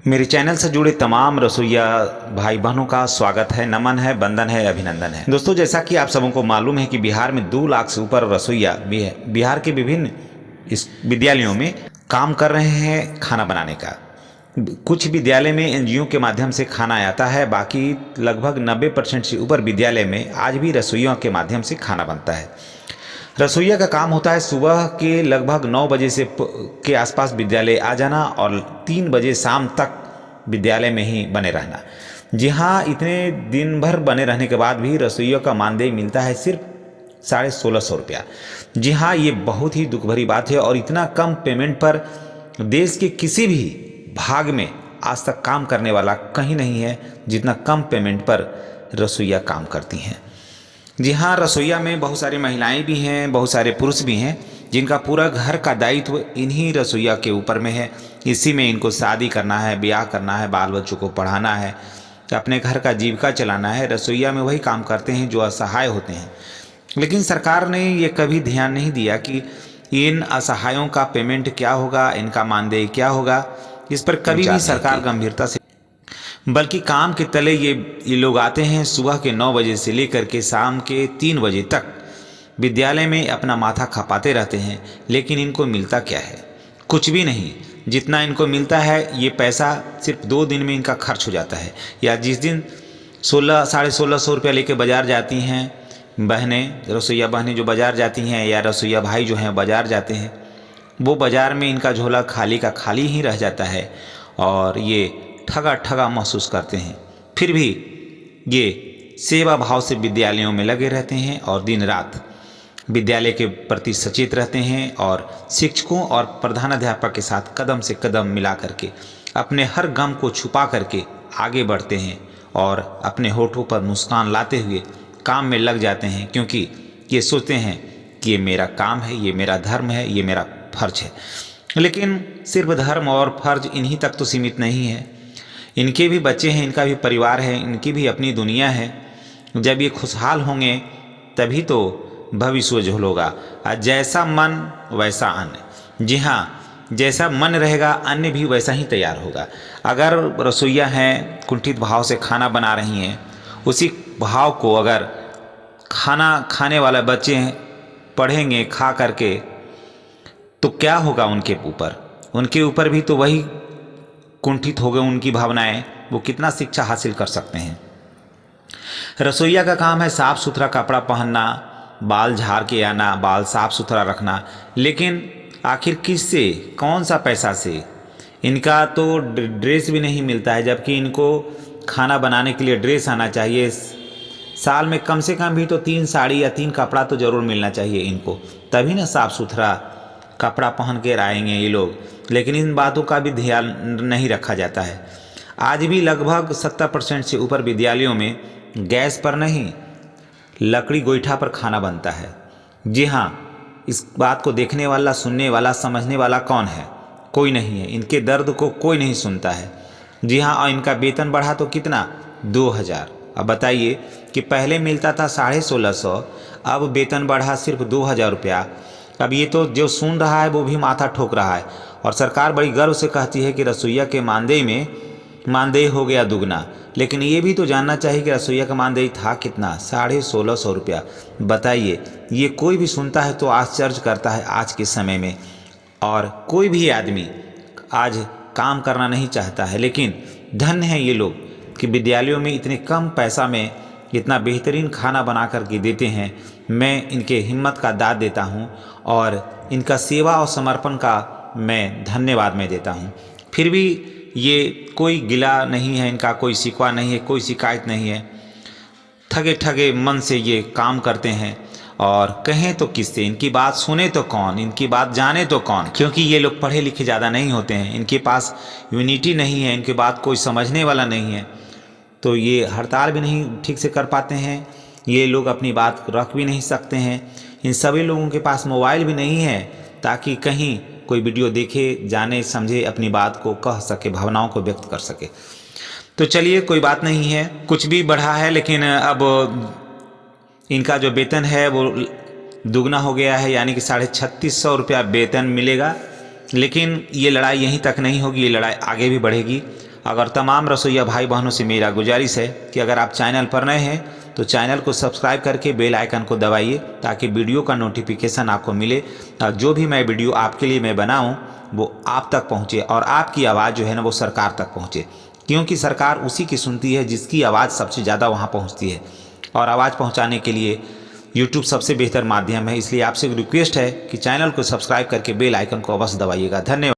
मेरे चैनल से जुड़े तमाम रसोइया भाई बहनों का स्वागत है, नमन है, वंदन है, अभिनंदन है। दोस्तों, जैसा कि आप सबों को मालूम है कि बिहार में 2 लाख से ऊपर रसोइया भी है। बिहार के विभिन्न इस विद्यालयों में काम कर रहे हैं खाना बनाने का। कुछ विद्यालय में एनजीओ के माध्यम से खाना आता है, बाकी लगभग 90% से ऊपर विद्यालय में आज भी रसोइयों के माध्यम से खाना बनता है। रसोइया का काम होता है सुबह के लगभग 9 बजे से के आसपास विद्यालय आ जाना और 3 बजे शाम तक विद्यालय में ही बने रहना। जी हाँ, इतने दिन भर बने रहने के बाद भी रसोइयों का मानदेय मिलता है सिर्फ 1650 रुपया। जी हाँ, ये बहुत ही दुख भरी बात है और इतना कम पेमेंट पर देश के किसी भी भाग में आज तक काम करने वाला कहीं नहीं है जितना कम पेमेंट पर रसोइया काम करती हैं। जी हाँ, रसोइया में बहुत सारी महिलाएं भी हैं, बहुत सारे पुरुष भी हैं जिनका पूरा घर का दायित्व इन्हीं रसोइया के ऊपर में है। इसी में इनको शादी करना है, ब्याह करना है, बाल बच्चों को पढ़ाना है, अपने घर का जीविका चलाना है। रसोइया में वही काम करते हैं जो असहाय होते हैं। लेकिन सरकार ने ये कभी ध्यान नहीं दिया कि इन असहायों का पेमेंट क्या होगा, इनका मानदेय क्या होगा। इस पर कभी भी सरकार गंभीरता से, बल्कि काम के तले ये लोग आते हैं सुबह के 9 बजे से लेकर के शाम के 3 बजे तक विद्यालय में अपना माथा खपाते रहते हैं। लेकिन इनको मिलता क्या है? कुछ भी नहीं। जितना इनको मिलता है ये पैसा सिर्फ 2 दिन में इनका खर्च हो जाता है। या जिस दिन 1600-1650 रुपया लेके बाज़ार जाती हैं बहनें, रसोइया बहनें जो बाज़ार जाती हैं, या रसोइया भाई जो हैं बाज़ार जाते हैं, वो बाज़ार में इनका झोला खाली का खाली ही रह जाता है और ये ठगा ठगा महसूस करते हैं। फिर भी ये सेवा भाव से विद्यालयों में लगे रहते हैं और दिन रात विद्यालय के प्रति सचेत रहते हैं और शिक्षकों और प्रधानाध्यापक के साथ कदम से कदम मिला करके अपने हर गम को छुपा करके आगे बढ़ते हैं और अपने होठों पर मुस्कान लाते हुए काम में लग जाते हैं, क्योंकि ये सोचते हैं कि ये मेरा काम है, ये मेरा धर्म है, ये मेरा फर्ज है। लेकिन सिर्फ धर्म और फर्ज इन्हीं तक तो सीमित नहीं है। इनके भी बच्चे हैं, इनका भी परिवार है, इनकी भी अपनी दुनिया है। जब ये खुशहाल होंगे तभी तो भविष्य उज्ज्वल होगा। जैसा मन वैसा अन्न। जी हाँ, जैसा मन रहेगा अन्न भी वैसा ही तैयार होगा। अगर रसोइया हैं, कुंठित भाव से खाना बना रही हैं, उसी भाव को अगर खाना खाने वाले बच्चे पढ़ेंगे खा करके, तो क्या होगा उनके ऊपर? उनके ऊपर भी तो वही कुंठित हो गए उनकी भावनाएं। वो कितना शिक्षा हासिल कर सकते हैं? रसोइया का काम है साफ सुथरा कपड़ा पहनना, बाल झाड़ के आना, बाल साफ सुथरा रखना। लेकिन आखिर किससे, कौन सा पैसा से? इनका तो ड्रेस भी नहीं मिलता है, जबकि इनको खाना बनाने के लिए ड्रेस आना चाहिए। साल में कम से कम भी तो 3 साड़ी या 3 कपड़ा तो ज़रूर मिलना चाहिए इनको, तभी ना साफ सुथरा कपड़ा पहन के आएंगे ये लोग। लेकिन इन बातों का भी ध्यान नहीं रखा जाता है। आज भी लगभग 70% से ऊपर विद्यालयों में गैस पर नहीं, लकड़ी गोईठा पर खाना बनता है। जी हाँ, इस बात को देखने वाला, सुनने वाला, समझने वाला कौन है? कोई नहीं है। इनके दर्द को कोई नहीं सुनता है। जी हाँ, और इनका वेतन बढ़ा तो कितना? 2000। अब बताइए कि पहले मिलता था 1650, अब वेतन बढ़ा सिर्फ 2000 रुपया। अब ये तो जो सुन रहा है वो भी माथा ठोक रहा है। और सरकार बड़ी गर्व से कहती है कि रसोइया के मानदेय हो गया दुगना। लेकिन ये भी तो जानना चाहिए कि रसोइया का मानदेय था कितना? 1650 रुपया। बताइए, ये कोई भी सुनता है तो आश्चर्य करता है आज के समय में। और कोई भी आदमी आज काम करना नहीं चाहता है। लेकिन धन्य है ये लोग कि विद्यालयों में इतने कम पैसा में इतना बेहतरीन खाना बना कर के देते हैं। मैं इनके हिम्मत का दाद देता हूँ और इनका सेवा और समर्पण का मैं धन्यवाद मैं देता हूँ। फिर भी ये कोई गिला नहीं है, इनका कोई शिकवा नहीं है, कोई शिकायत नहीं है। ठगे ठगे मन से ये काम करते हैं। और कहें तो किससे, इनकी बात सुने तो कौन, इनकी बात जाने तो कौन? क्योंकि ये लोग पढ़े लिखे ज़्यादा नहीं होते हैं, इनके पास यूनिटी नहीं है, इनके बात कोई समझने वाला नहीं है, तो ये हड़ताल भी नहीं ठीक से कर पाते हैं। ये लोग अपनी बात रख भी नहीं सकते हैं। इन सभी लोगों के पास मोबाइल भी नहीं है ताकि कहीं कोई वीडियो देखे, जाने, समझे, अपनी बात को कह सके, भावनाओं को व्यक्त कर सके। तो चलिए, कोई बात नहीं है, कुछ भी बढ़ा है, लेकिन अब इनका जो वेतन है वो दुगना हो गया है, यानी कि 3650 रुपया वेतन मिलेगा। लेकिन ये लड़ाई यहीं तक नहीं होगी, ये लड़ाई आगे भी बढ़ेगी। अगर तमाम रसोइया भाई बहनों से मेरा गुजारिश है कि अगर आप चैनल पर नए हैं तो चैनल को सब्सक्राइब करके बेल आइकन को दबाइए ताकि वीडियो का नोटिफिकेशन आपको मिले और जो भी मैं वीडियो आपके लिए मैं बनाऊं वो आप तक पहुंचे और आपकी आवाज़ जो है ना वो सरकार तक पहुंचे, क्योंकि सरकार उसी की सुनती है जिसकी आवाज़ सबसे ज़्यादा वहाँ पहुँचती है। और आवाज़ पहुँचाने के लिए यूट्यूब सबसे बेहतर माध्यम है। इसलिए आपसे रिक्वेस्ट है कि चैनल को सब्सक्राइब करके बेल आइकन को अवश्य दबाइएगा। धन्यवाद।